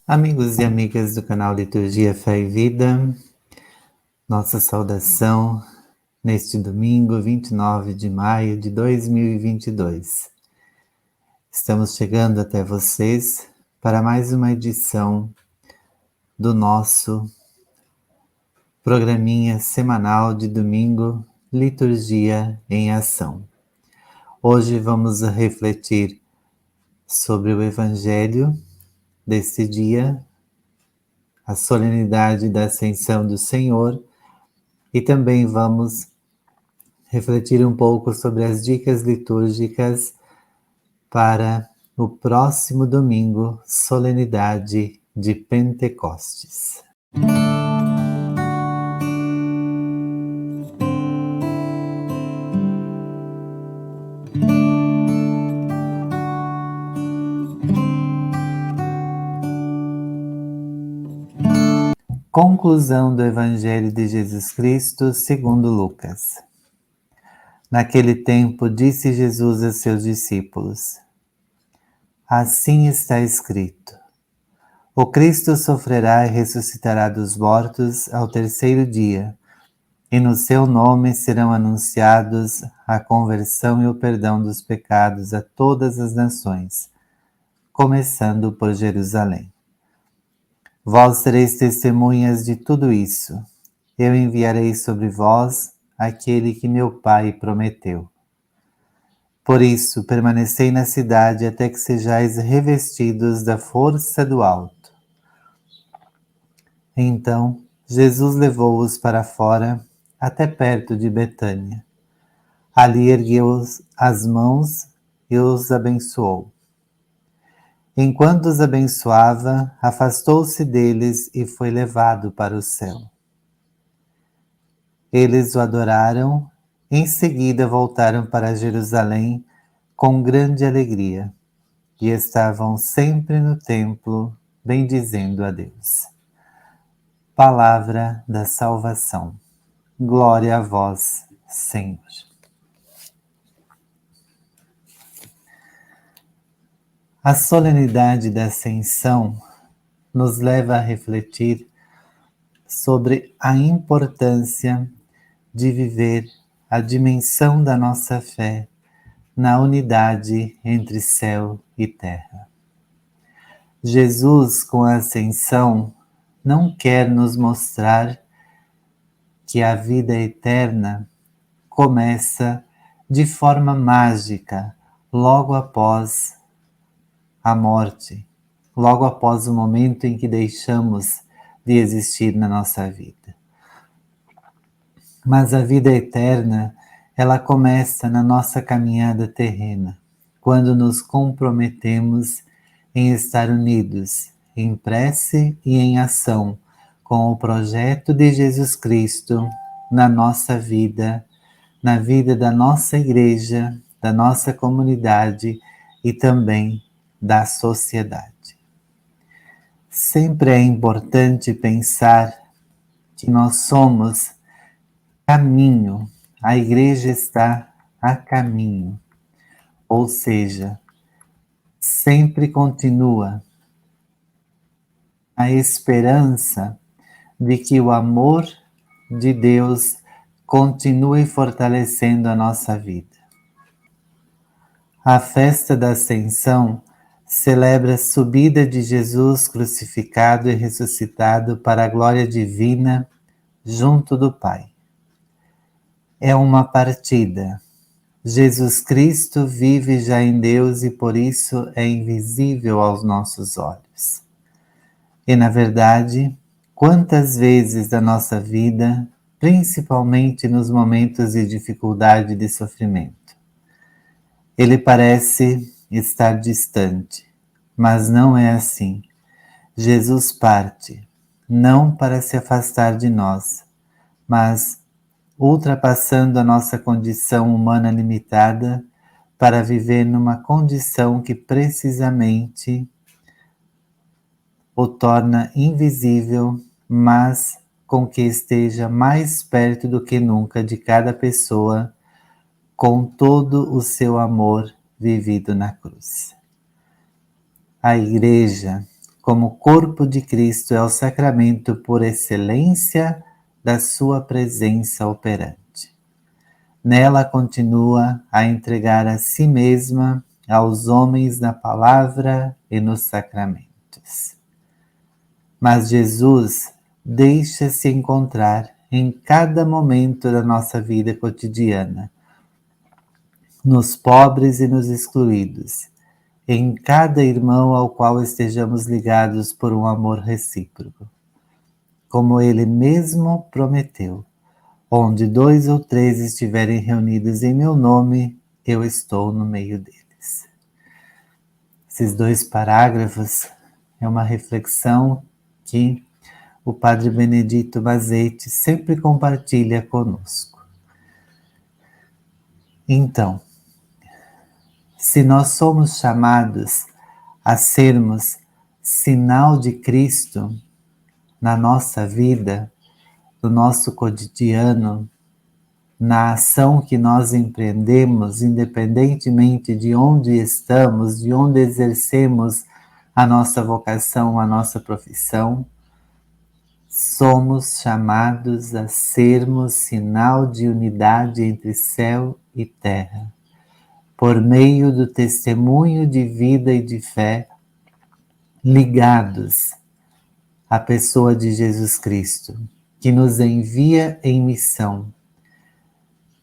Amigos e amigas do canal Liturgia Fé e Vida, nossa saudação neste domingo, 29 de maio de 2022. Estamos chegando até vocês para mais uma edição do nosso programinha semanal de domingo, Liturgia em Ação. Hoje vamos refletir sobre o Evangelho deste dia, a solenidade da Ascensão do Senhor, e também vamos refletir um pouco sobre as dicas litúrgicas para o próximo domingo, solenidade de Pentecostes. Conclusão do Evangelho de Jesus Cristo segundo Lucas. Naquele tempo disse Jesus a seus discípulos: Assim está escrito: o Cristo sofrerá e ressuscitará dos mortos ao terceiro dia, e no seu nome serão anunciados a conversão e o perdão dos pecados a todas as nações, começando por Jerusalém. Vós sereis testemunhas de tudo isso. Eu enviarei sobre vós aquele que meu Pai prometeu. Por isso, permanecei na cidade até que sejais revestidos da força do alto. Então, Jesus levou-os para fora, até perto de Betânia. Ali ergueu as mãos e os abençoou. Enquanto os abençoava, afastou-se deles e foi levado para o céu. Eles o adoraram, em seguida voltaram para Jerusalém com grande alegria e estavam sempre no templo, bendizendo a Deus. Palavra da salvação. Glória a vós, Senhor. A solenidade da Ascensão nos leva a refletir sobre a importância de viver a dimensão da nossa fé na unidade entre céu e terra. Jesus, com a Ascensão, não quer nos mostrar que a vida eterna começa de forma mágica, logo após a morte, logo após o momento em que deixamos de existir na nossa vida. Mas a vida eterna, ela começa na nossa caminhada terrena, quando nos comprometemos em estar unidos, em prece e em ação, com o projeto de Jesus Cristo na nossa vida, na vida da nossa igreja, da nossa comunidade e também da sociedade. Sempre é importante pensar que nós somos caminho, a igreja está a caminho, ou seja, sempre continua a esperança de que o amor de Deus continue fortalecendo a nossa vida. A festa da Ascensão celebra a subida de Jesus crucificado e ressuscitado para a glória divina junto do Pai. É uma partida. Jesus Cristo vive já em Deus e por isso é invisível aos nossos olhos. E na verdade, quantas vezes da nossa vida, principalmente nos momentos de dificuldade e de sofrimento, ele parece estar distante, mas não é assim. Jesus parte, não para se afastar de nós, mas ultrapassando a nossa condição humana limitada para viver numa condição que precisamente o torna invisível, mas com que esteja mais perto do que nunca de cada pessoa, com todo o seu amor vivido na cruz. A Igreja, como o corpo de Cristo é o sacramento por excelência da sua presença operante. Nela continua a entregar a si mesma aos homens na palavra e nos sacramentos. Mas Jesus deixa-se encontrar em cada momento da nossa vida cotidiana, nos pobres e nos excluídos, em cada irmão ao qual estejamos ligados por um amor recíproco. Como ele mesmo prometeu, onde 2 ou 3 estiverem reunidos em meu nome, eu estou no meio deles. Esses 2 parágrafos é uma reflexão que o Padre Benedito Mazetti sempre compartilha conosco. Então, se nós somos chamados a sermos sinal de Cristo na nossa vida, no nosso cotidiano, na ação que nós empreendemos, independentemente de onde estamos, de onde exercemos a nossa vocação, a nossa profissão, somos chamados a sermos sinal de unidade entre céu e terra, por meio do testemunho de vida e de fé, ligados à pessoa de Jesus Cristo, que nos envia em missão,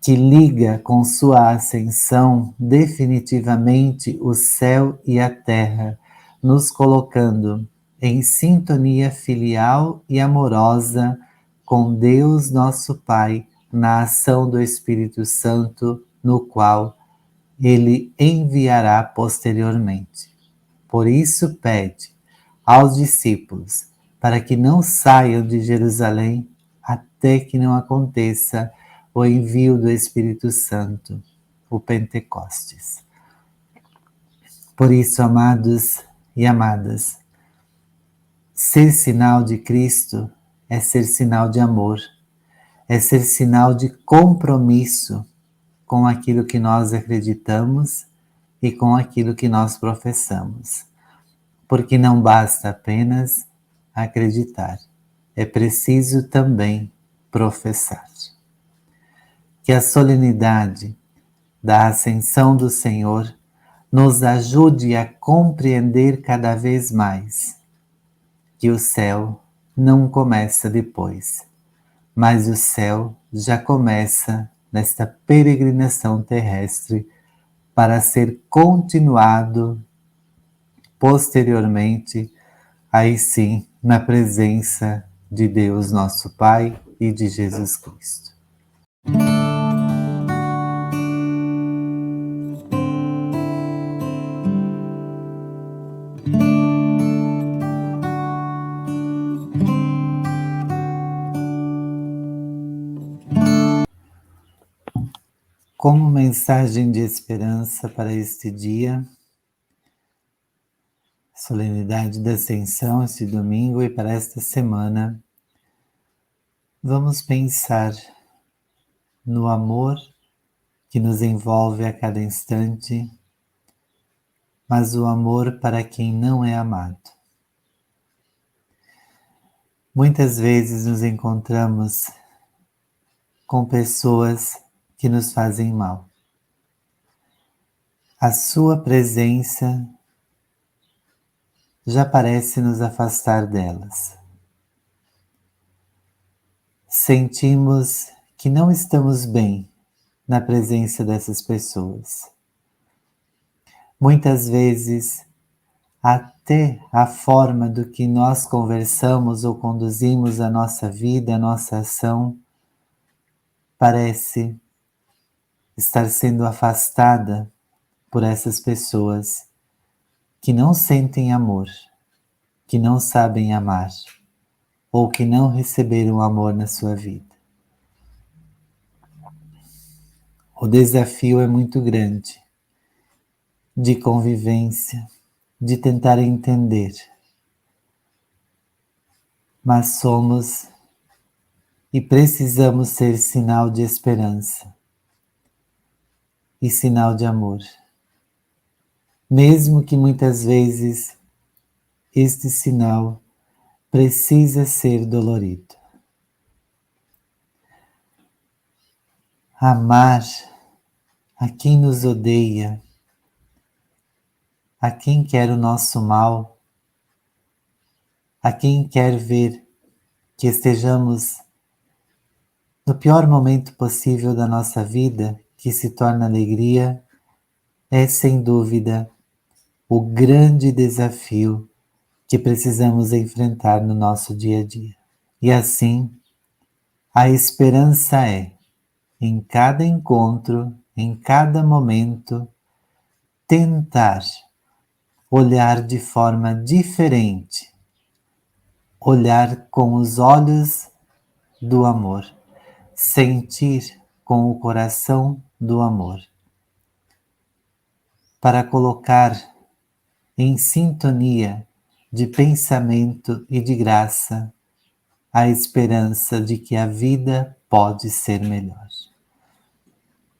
que liga com sua ascensão definitivamente o céu e a terra, nos colocando em sintonia filial e amorosa com Deus nosso Pai, na ação do Espírito Santo, no qual ele enviará posteriormente. Por isso pede aos discípulos para que não saiam de Jerusalém até que não aconteça o envio do Espírito Santo, o Pentecostes. Por isso, amados e amadas, ser sinal de Cristo é ser sinal de amor, é ser sinal de compromisso com aquilo que nós acreditamos e com aquilo que nós professamos. Porque não basta apenas acreditar, é preciso também professar. Que a solenidade da Ascensão do Senhor nos ajude a compreender cada vez mais que o céu não começa depois, mas o céu já começa nesta peregrinação terrestre para ser continuado posteriormente, aí sim, na presença de Deus nosso Pai e de Jesus Cristo. Como mensagem de esperança para este dia, solenidade da Ascensão, este domingo, e para esta semana, vamos pensar no amor que nos envolve a cada instante, mas o amor para quem não é amado. Muitas vezes nos encontramos com pessoas que nos fazem mal. A sua presença já parece nos afastar delas. Sentimos que não estamos bem na presença dessas pessoas. Muitas vezes, até a forma do que nós conversamos ou conduzimos a nossa vida, a nossa ação, parece estar sendo afastada por essas pessoas que não sentem amor, que não sabem amar, ou que não receberam amor na sua vida. O desafio é muito grande de convivência, de tentar entender, mas somos e precisamos ser sinal de esperança e sinal de amor. Mesmo que muitas vezes este sinal precisa ser dolorido. Amar a quem nos odeia, a quem quer o nosso mal, a quem quer ver que estejamos no pior momento possível da nossa vida, que se torna alegria, é sem dúvida o grande desafio que precisamos enfrentar no nosso dia a dia. E assim, a esperança é, em cada encontro, em cada momento, tentar olhar de forma diferente, olhar com os olhos do amor, sentir com o coração do amor, para colocar em sintonia de pensamento e de graça a esperança de que a vida pode ser melhor.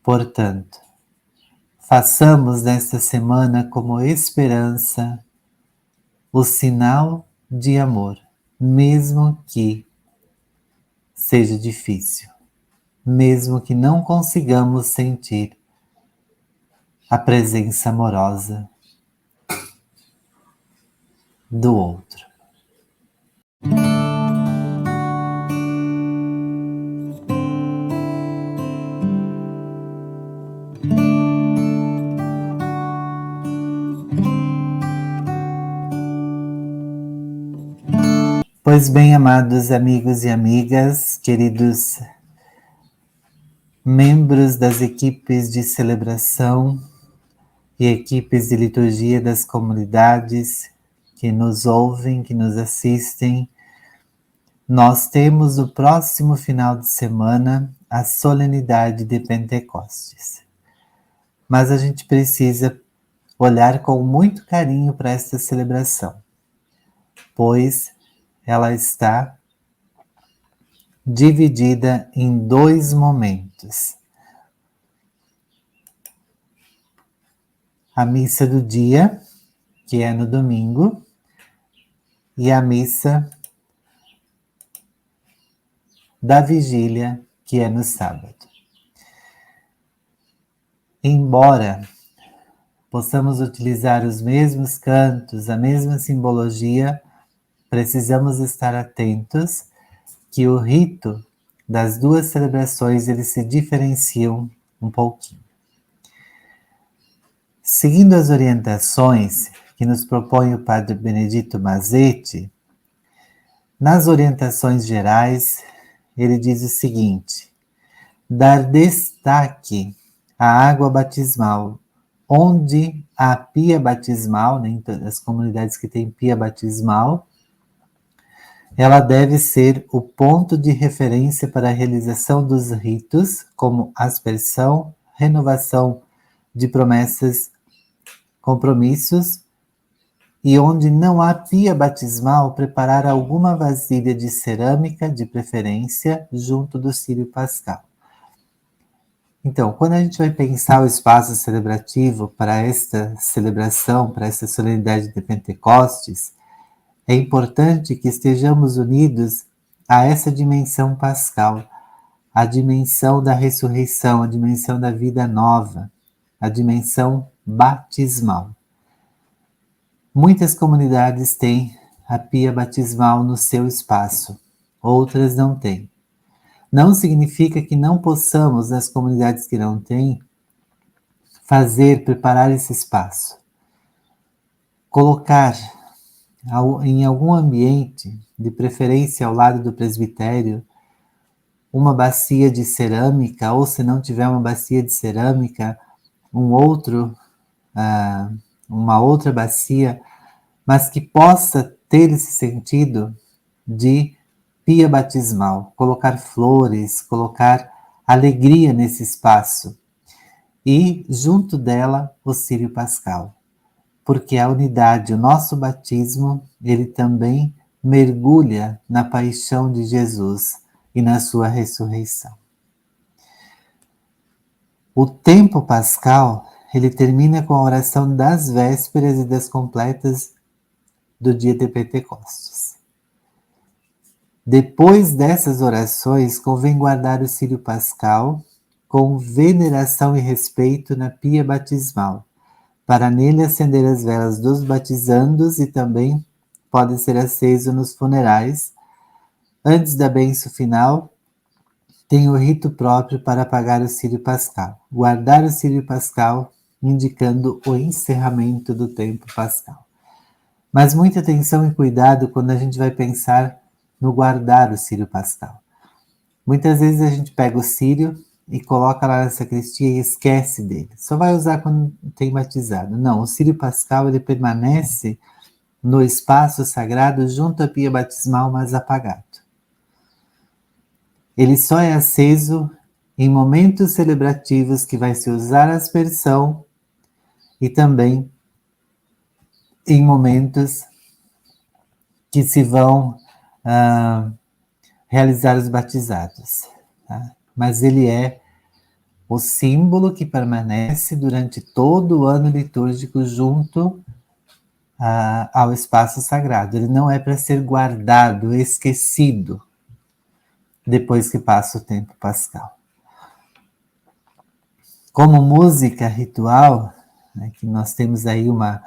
Portanto, façamos nesta semana como esperança o sinal de amor, mesmo que seja difícil, mesmo que não consigamos sentir a presença amorosa do outro. Pois bem, amados amigos e amigas, queridos membros das equipes de celebração e equipes de liturgia das comunidades que nos ouvem, que nos assistem, nós temos no próximo final de semana a solenidade de Pentecostes. Mas a gente precisa olhar com muito carinho para esta celebração, pois ela está dividida em dois momentos. A missa do dia, que é no domingo, e a missa da vigília, que é no sábado. Embora possamos utilizar os mesmos cantos, a mesma simbologia, precisamos estar atentos que o rito das duas celebrações eles se diferenciam um pouquinho. Seguindo as orientações que nos propõe o Padre Benedito Mazzetti, nas orientações gerais, ele diz o seguinte: dar destaque à água batismal, onde a pia batismal, né, em todas as comunidades que têm pia batismal, ela deve ser o ponto de referência para a realização dos ritos, como aspersão, renovação de promessas, compromissos, e onde não há pia batismal, preparar alguma vasilha de cerâmica, de preferência, junto do círio pascal. Então, quando a gente vai pensar o espaço celebrativo para esta celebração, para esta solenidade de Pentecostes, é importante que estejamos unidos a essa dimensão pascal, a dimensão da ressurreição, a dimensão da vida nova, a dimensão batismal. Muitas comunidades têm a pia batismal no seu espaço, outras não têm. Não significa que não possamos, nas comunidades que não têm, preparar esse espaço. Colocar em algum ambiente, de preferência ao lado do presbitério, uma bacia de cerâmica, ou se não tiver uma bacia de cerâmica, uma outra bacia, mas que possa ter esse sentido de pia batismal, colocar flores, colocar alegria nesse espaço, e junto dela o círio pascal, porque a unidade, o nosso batismo, ele também mergulha na paixão de Jesus e na sua ressurreição. O tempo pascal, ele termina com a oração das vésperas e das completas do dia de Pentecostes. Depois dessas orações, convém guardar o círio pascal com veneração e respeito na pia batismal, para nele acender as velas dos batizandos e também pode ser aceso nos funerais. Antes da bênção final, tem o rito próprio para apagar o círio pascal. Guardar o círio pascal, indicando o encerramento do tempo pascal. Mas muita atenção e cuidado quando a gente vai pensar no guardar o círio pascal. Muitas vezes a gente pega o círio e coloca lá na sacristia e esquece dele. Só vai usar quando tem batizado. Não, o círio pascal ele permanece no espaço sagrado junto à pia batismal, mas apagado. Ele só é aceso em momentos celebrativos que vai se usar a aspersão e também em momentos que se vão realizar os batizados. Tá? Mas ele é o símbolo que permanece durante todo o ano litúrgico junto ao espaço sagrado. Ele não é para ser guardado, esquecido, depois que passa o tempo pascal. Como música ritual, né, que nós temos aí uma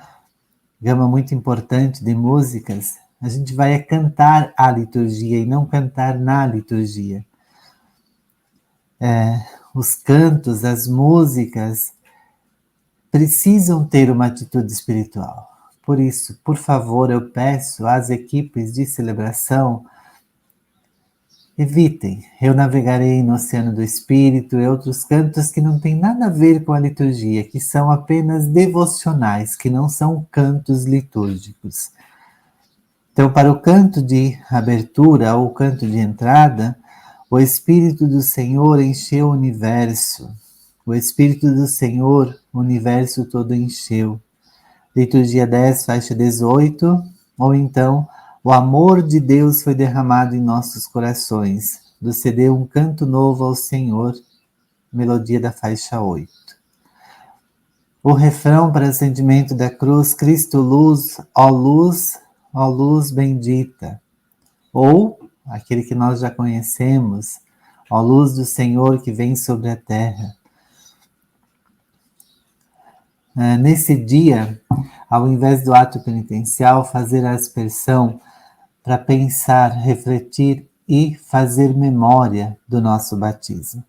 gama muito importante de músicas, a gente vai cantar a liturgia e não cantar na liturgia. Os cantos, as músicas precisam ter uma atitude espiritual. Por isso, por favor, eu peço às equipes de celebração, evitem. Eu navegarei no Oceano do Espírito e outros cantos que não têm nada a ver com a liturgia, que são apenas devocionais, que não são cantos litúrgicos. Então, para o canto de abertura ou canto de entrada, o Espírito do Senhor encheu o universo. O Espírito do Senhor, o universo todo encheu. Liturgia 10, faixa 18, ou então, o amor de Deus foi derramado em nossos corações. Do CD Um Canto Novo ao Senhor, melodia da faixa 8. O refrão para acendimento da cruz, Cristo luz, ó luz bendita. Ou, aquele que nós já conhecemos, ó luz do Senhor que vem sobre a terra. Nesse dia, ao invés do ato penitencial, fazer a aspersão para pensar, refletir e fazer memória do nosso batismo.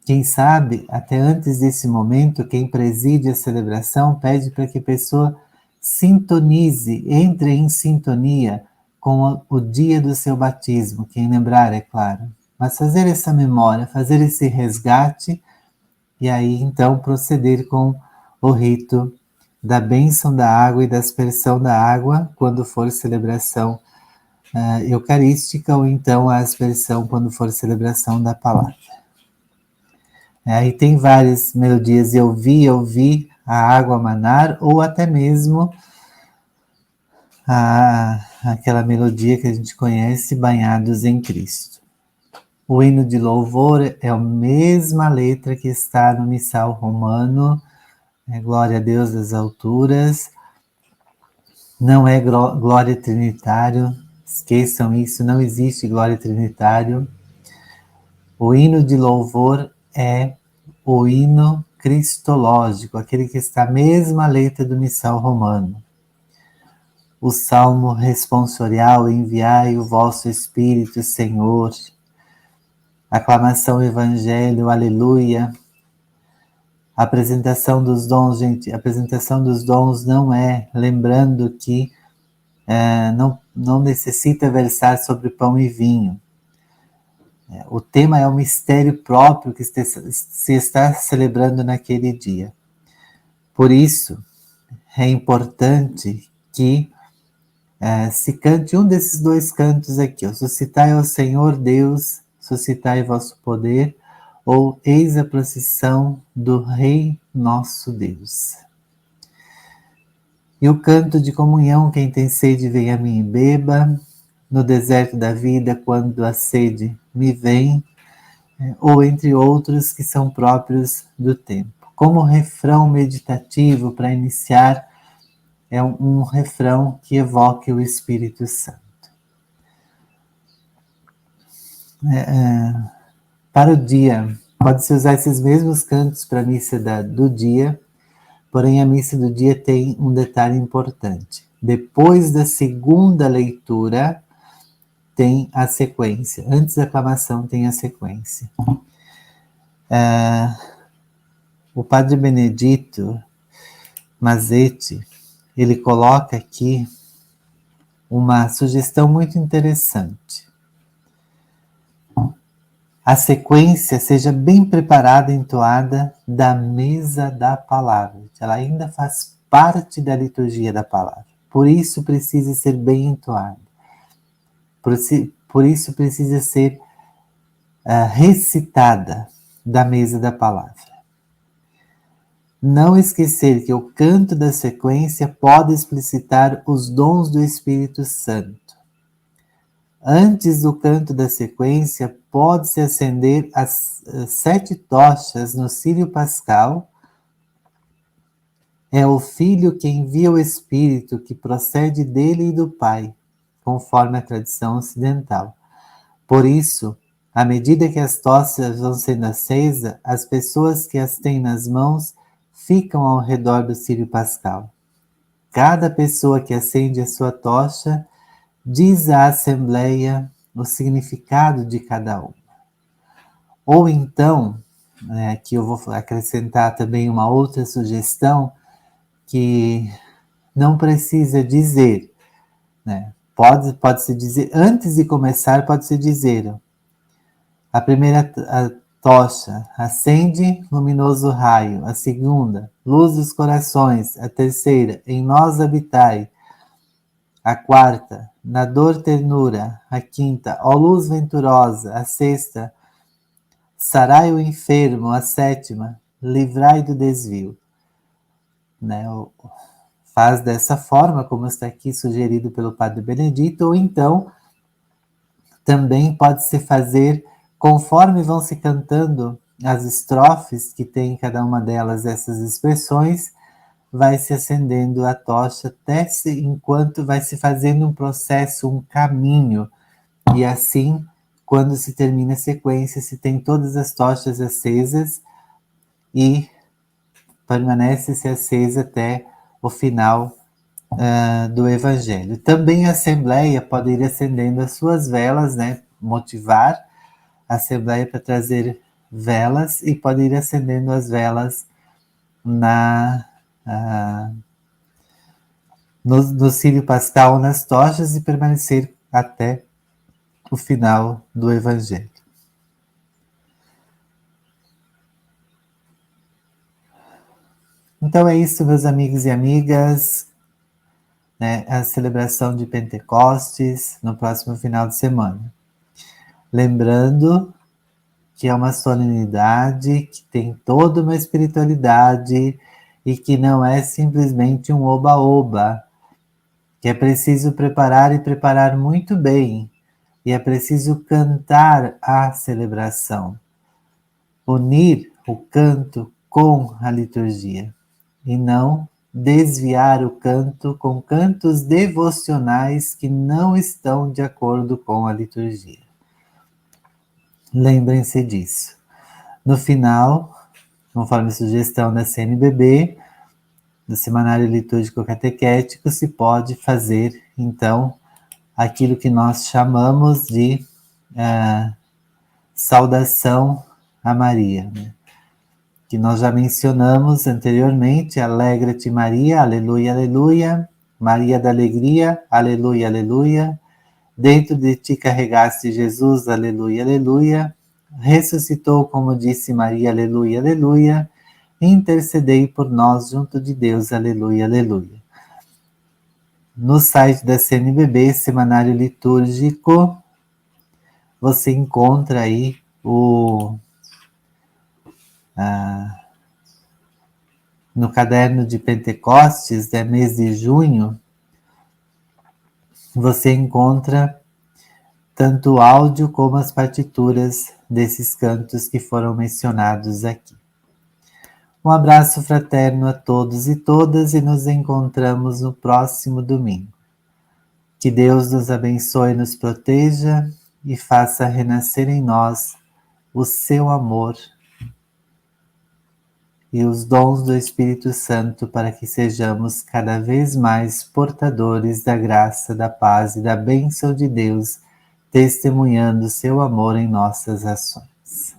Quem sabe, até antes desse momento, quem preside a celebração pede para que a pessoa sintonize, entre em sintonia com o dia do seu batismo, quem lembrar, é claro. Mas fazer essa memória, fazer esse resgate e aí então proceder com o rito da bênção da água e da aspersão da água quando for celebração eucarística ou então a aspersão quando for celebração da palavra. Aí tem várias melodias, eu vi a água manar, ou até mesmo aquela melodia que a gente conhece, Banhados em Cristo. O hino de louvor é a mesma letra que está no missal romano, Glória a Deus das alturas. Não é glória trinitário, esqueçam isso, não existe glória trinitário. O hino de louvor é o hino cristológico, aquele que está a mesma letra do missal romano. O salmo responsorial, enviai o vosso Espírito, Senhor. Aclamação evangelho, aleluia. A apresentação dos dons, gente, a apresentação dos dons não é, lembrando que não necessita versar sobre pão e vinho. O tema é o mistério próprio que se está celebrando naquele dia. Por isso, é importante que se cante um desses dois cantos aqui. Suscitai ao Senhor Deus, suscitai vosso poder, ou eis a procissão do Rei nosso Deus. E o canto de comunhão, quem tem sede vem a mim e beba, no deserto da vida, quando a sede me vem, ou entre outros que são próprios do tempo. Como refrão meditativo para iniciar é um refrão que evoque o Espírito Santo. Para o dia, pode-se usar esses mesmos cantos para a missa do dia, porém a missa do dia tem um detalhe importante. Depois da segunda leitura, tem a sequência. Antes da aclamação tem a sequência. O Padre Benedito Mazzetti, ele coloca aqui uma sugestão muito interessante. A sequência seja bem preparada e entoada da mesa da palavra. Ela ainda faz parte da liturgia da palavra. Por isso precisa ser bem entoada. Por isso precisa ser recitada da mesa da palavra. Não esquecer que o canto da sequência pode explicitar os dons do Espírito Santo. Antes do canto da sequência, pode-se acender as 7 tochas no círio pascal. É o Filho que envia o Espírito, que procede dele e do Pai, conforme a tradição ocidental. Por isso, à medida que as tochas vão sendo acesas, as pessoas que as têm nas mãos ficam ao redor do círio pascal. Cada pessoa que acende a sua tocha diz à Assembleia o significado de cada uma. Ou então, aqui eu vou acrescentar também uma outra sugestão, que não precisa dizer, né? Pode-se dizer, antes de começar, pode-se dizer: a primeira tocha, acende luminoso raio; a segunda, luz dos corações; a terceira, em nós habitai; a quarta, na dor ternura; a quinta, ó luz venturosa; a sexta, sarai o enfermo; a sétima, livrai do desvio. Né? Faz dessa forma, como está aqui sugerido pelo Padre Benedito, ou então também pode-se fazer conforme vão se cantando as estrofes, que tem cada uma delas essas expressões, vai se acendendo a tocha até enquanto vai se fazendo um processo, um caminho, e assim, quando se termina a sequência, se tem todas as tochas acesas e permanece-se acesa até o final do Evangelho. Também a Assembleia pode ir acendendo as suas velas, né? Motivar a Assembleia para trazer velas, e pode ir acendendo as velas no círio pascal, nas tochas, e permanecer até o final do Evangelho. Então é isso, meus amigos e amigas, né? A celebração de Pentecostes no próximo final de semana. Lembrando que é uma solenidade que tem toda uma espiritualidade e que não é simplesmente um oba-oba, que é preciso preparar e preparar muito bem, e é preciso cantar a celebração, unir o canto com a liturgia, e não desviar o canto com cantos devocionais que não estão de acordo com a liturgia. Lembrem-se disso. No final, conforme a sugestão da CNBB, do Semanário Litúrgico Catequético, se pode fazer, então, aquilo que nós chamamos de saudação a Maria, né? Que nós já mencionamos anteriormente: Alegra-te Maria, aleluia, aleluia; Maria da alegria, aleluia, aleluia; dentro de ti carregaste Jesus, aleluia, aleluia; ressuscitou, como disse Maria, aleluia, aleluia; intercedei por nós junto de Deus, aleluia, aleluia. No site da CNBB, Semanário Litúrgico, você encontra aí no caderno de Pentecostes, mês de junho, você encontra tanto o áudio como as partituras desses cantos que foram mencionados aqui. Um abraço fraterno a todos e todas e nos encontramos no próximo domingo. Que Deus nos abençoe e nos proteja e faça renascer em nós o seu amor e os dons do Espírito Santo para que sejamos cada vez mais portadores da graça, da paz e da bênção de Deus, testemunhando seu amor em nossas ações.